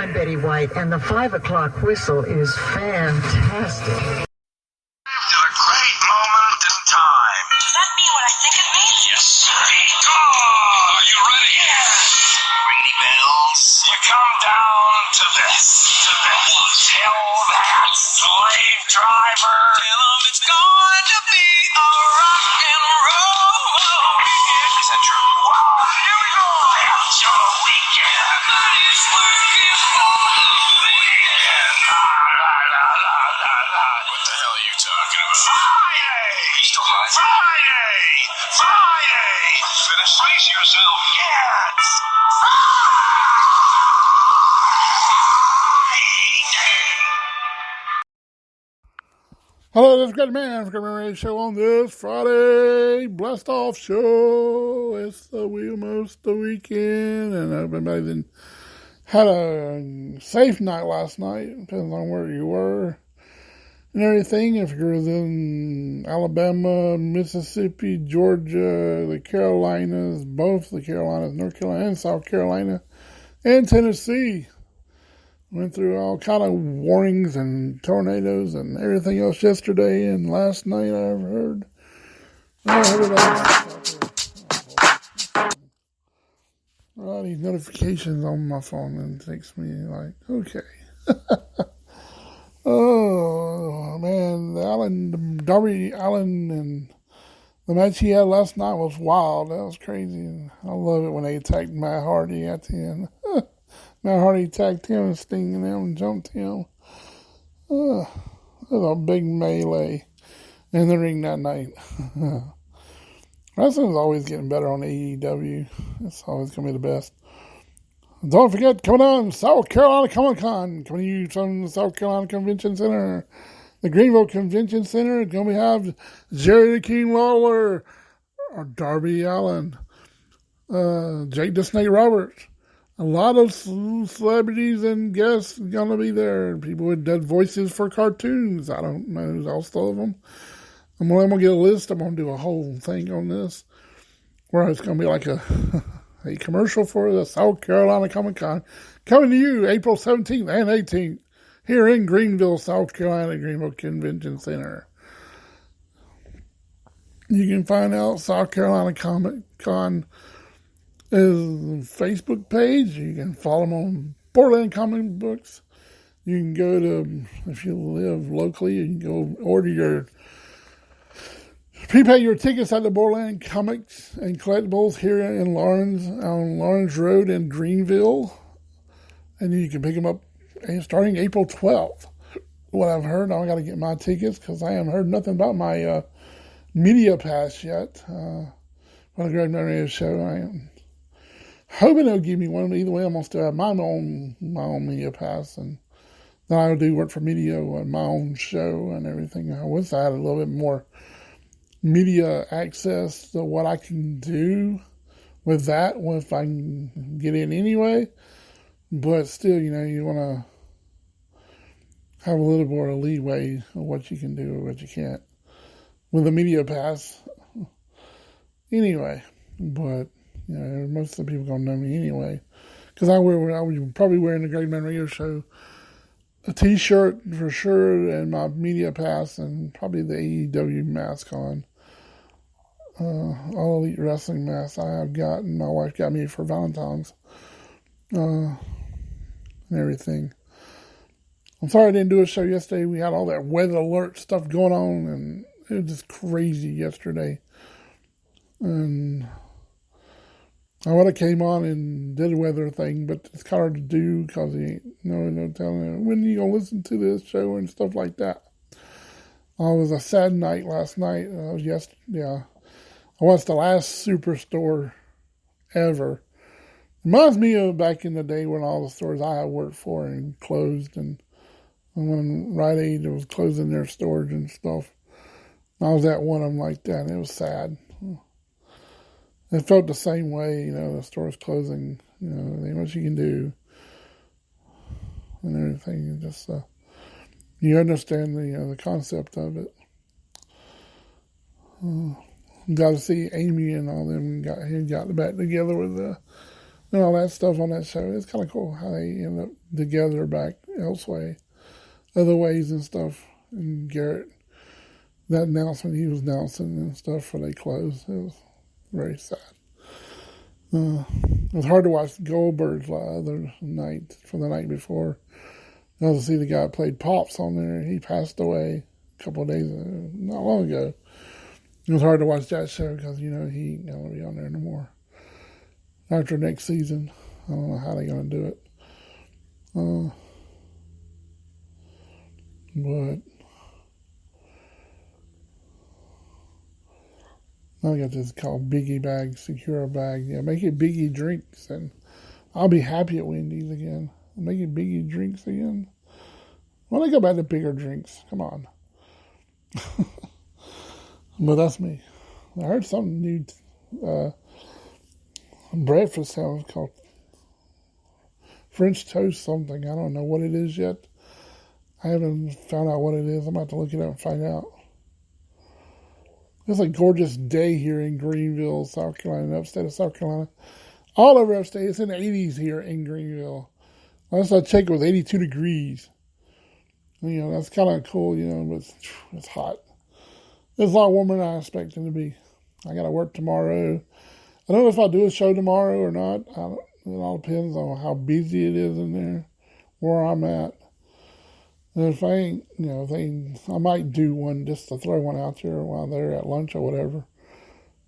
I'm Betty White, and the 5 o'clock whistle is fantastic. To a great moment in time. Does that mean what I think it means? Yes, sir. Are you ready? Yes. Ringy bells. You come down to this. Tell that slave driver. Tell him it's going to be a rock and roll weekend. Is that true? Well, here we go. That's your weekend. That is working for the weekend. La, la, la, la, la. What the hell are you talking about? Friday! Are you still high? Friday! Finish. Brace yourself. Yes! Hello, this is Great Man from Great Man Show on this Friday Blastoff show. It's almost the weekend, and I hope everybody had a safe night last night, depending on where you were and everything. If you're in Alabama, Mississippi, Georgia, the Carolinas, both the Carolinas, North Carolina and South Carolina, and Tennessee. Went through all kind of warnings and tornadoes and everything else yesterday and last night, I've heard. All these notifications on my phone, and it takes me like, okay. Oh, man, Darby Allin and the match he had last night was wild. That was crazy. I love it when they attacked Matt Hardy at the end. Matt Hardy attacked him and Sting and them and jumped him. It was a big melee in the ring that night. Wrestling's always getting better on AEW. It's always going to be the best. Don't forget, coming on, South Carolina ComicCon. Coming to you from the South Carolina Convention Center. The Greenville Convention Center. It's going to have Jerry the King Lawler, or Darby Allin, Jake the Snake Roberts. A lot of celebrities and guests going to be there. People with dead voices for cartoons. I don't know who's all of them. I'm going to get a list. I'm going to do a whole thing on this, where it's going to be like a commercial for the South Carolina Comic-Con. Coming to you April 17th and 18th here in Greenville, South Carolina, Greenville Convention Center. You can find out South Carolina Comic-Con is Facebook page. You can follow them on Borderlands comic books. You can go to, if you live locally, you can go order prepay your tickets at the Borderlands Comics and Collectables here in Lawrence, on Lawrence Road in Greenville. And you can pick them up starting April 12th. What I've heard, I got to get my tickets because I haven't heard nothing about my media pass yet. For the Great Man Radio Show, I am hoping they'll give me one. Either way, I'm going to still have my own media pass. And then I'll do work for media on my own show and everything. I wish I had a little bit more media access to what I can do with that, if I can get in anyway. But still, you want to have a little more leeway of what you can do or what you can't with the media pass. Anyway, but most of the people gonna know me anyway, because I was probably wearing the Great Man Radio Show a T-shirt for sure, and my media pass, and probably the AEW mask on. All Elite Wrestling mask I have gotten. My wife got me for Valentine's, and everything. I'm sorry I didn't do a show yesterday. We had all that weather alert stuff going on, and it was just crazy yesterday. And I would have came on and did a weather thing, but it's hard to do because you ain't no telling you when you gonna listen to this show and stuff like that. It was a sad night last night. I watched the last Superstore ever. Reminds me of back in the day when all the stores I had worked for and closed, and when Rite Aid was closing their stores and stuff. I was at one of them like that, and it was sad. It felt the same way, the store's closing, ain't much you can do, and everything. Just, you understand the concept of it. Got to see Amy and all them got back together with and all that stuff on that show. It's kind of cool how they end up together back elsewhere, other ways and stuff. And Garrett, that announcement he was announcing and stuff for they closed, it was very sad. It was hard to watch Goldberg's the other night, from the night before. I was to see the guy that played Pops on there. He passed away a couple of days, not long ago. It was hard to watch that show because, you know, he ain't going to be on there no more. After next season, I don't know how they're going to do it. But I got this called Biggie Bag, Secure Bag. Yeah, make it Biggie Drinks, and I'll be happy at Wendy's again. Make it Biggie Drinks again. Well, I go back to bigger drinks. Come on. But that's me. I heard something new breakfast sounds called French toast something. I don't know what it is yet. I haven't found out what it is. I'm about to look it up and find out. It's a gorgeous day here in Greenville, South Carolina, upstate of South Carolina. All over upstate. It's in the 80s here in Greenville. Last I checked, it was 82 degrees. You know, that's kind of cool, you know, but it's hot. It's a lot warmer than I expected it to be. I got to work tomorrow. I don't know if I'll do a show tomorrow or not. It all depends on how busy it is in there, where I'm at. And if I ain't, you know, I might do one just to throw one out there while they're at lunch or whatever.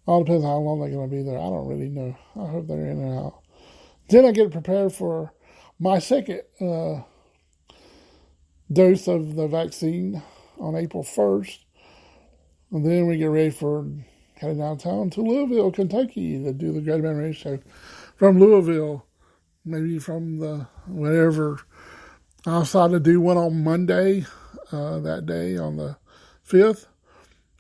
All depends on how long they're going to be there. I don't really know. I hope they're in and out. Then I get prepared for my second dose of the vaccine on April 1st. And then we get ready for heading downtown to Louisville, Kentucky to do the Great American Radio Show from Louisville. Maybe from the whatever. I decided to do one on Monday, that day on the 5th.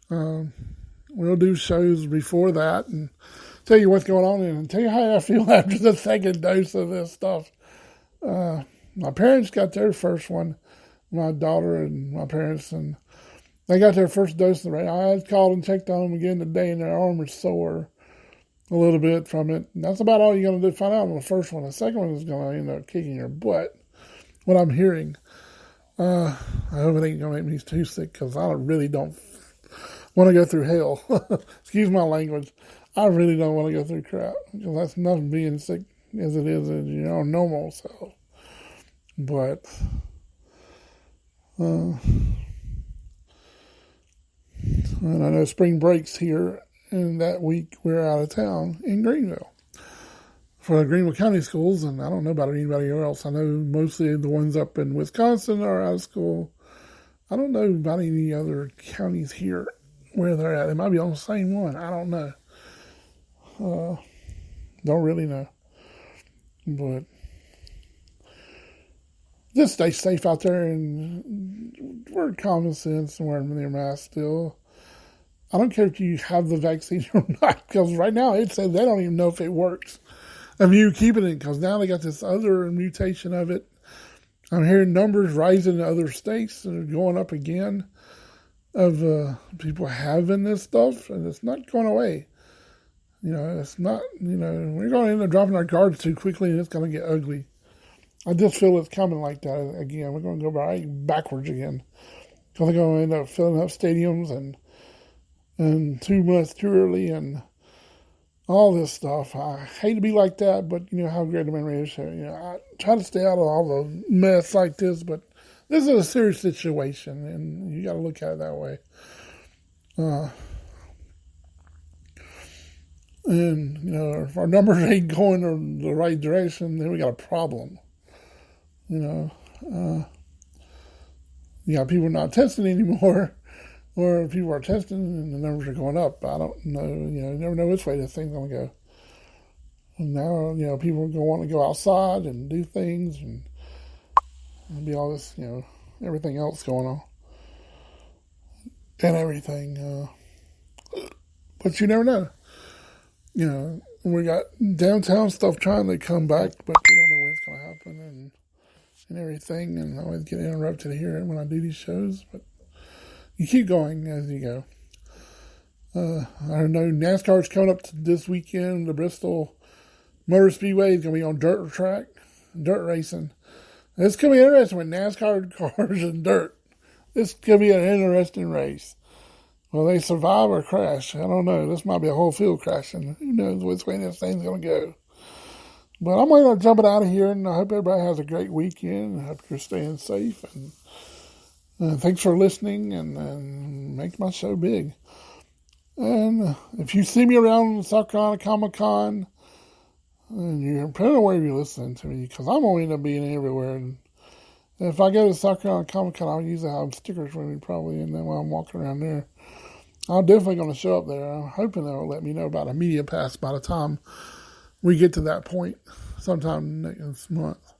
We'll do shows before that and tell you what's going on and tell you how I feel after the second dose of this stuff. My parents got their first one, my daughter and my parents, and they got their first dose of the I had called and checked on them again today, and their arm was sore a little bit from it. And that's about all you're going to do, find out on the first one. The second one is going to end up kicking your butt, what I'm hearing. I hope it ain't going to make me too sick, because I really don't want to go through hell. Excuse my language. I really don't want to go through crap, because that's nothing being sick as it is in your normal self. But and I know spring breaks here, and that week we're out of town in Greenville for the Greenville County schools, and I don't know about anybody else. I know mostly the ones up in Wisconsin are out of school. I don't know about any other counties here where they're at. They might be on the same one. I don't know. Don't really know. But just stay safe out there and wear common sense and wear their mask still. I don't care if you have the vaccine or not, because right now it says they don't even know if it works. Of you keeping it, because now they got this other mutation of it. I'm hearing numbers rising in other states that are going up again of people having this stuff, and it's not going away. You know, it's not, you know, we're going to end up dropping our guards too quickly, and it's going to get ugly. I just feel it's coming like that again. We're going to go backwards again. Because they're going to end up filling up stadiums and too much too early and all this stuff. I hate to be like that, but you know how great the man radio show. You know, I try to stay out of all the mess like this, but this is a serious situation, and you got to look at it that way. And you know, if our numbers ain't going in the right direction, then we got a problem. You know, you got people not testing anymore. Or people are testing and the numbers are going up. I don't know. You know, you never know which way this thing's going to go. And now, you know, people are going to want to go outside and do things and be all this, you know, everything else going on. And everything. But you never know. You know, we got downtown stuff trying to come back, but you don't know when it's going to happen and everything. And I always get interrupted here when I do these shows, but you keep going as you go. I know NASCAR's coming up this weekend, the Bristol Motor Speedway is going to be on dirt racing. It's going to be interesting with NASCAR cars and dirt. This could be an interesting race. Will they survive or crash? I don't know. This might be a whole field crashing. Who knows which way this thing's going to go. But I'm going to jump it out of here, and I hope everybody has a great weekend. I hope you're staying safe. And thanks for listening and make my show big. And if you see me around ScComicCon, and you're depending on where you're listening to me, because I'm only end up being everywhere. And if I go to ScComicCon, I'll usually have stickers with me probably, and then while I'm walking around there, I'm definitely going to show up there. I'm hoping they'll let me know about a media pass by the time we get to that point, sometime next month.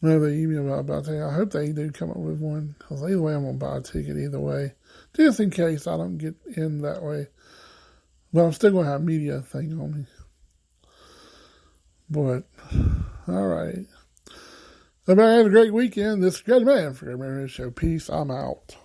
Whenever they email about that, I hope they do come up with one, because either way I'm going to buy a ticket either way, just in case I don't get in that way. But I'm still going to have a media thing on me. But, all right. Everybody have a great weekend. This is Great Man for Great Man Radio Show. Peace. I'm out.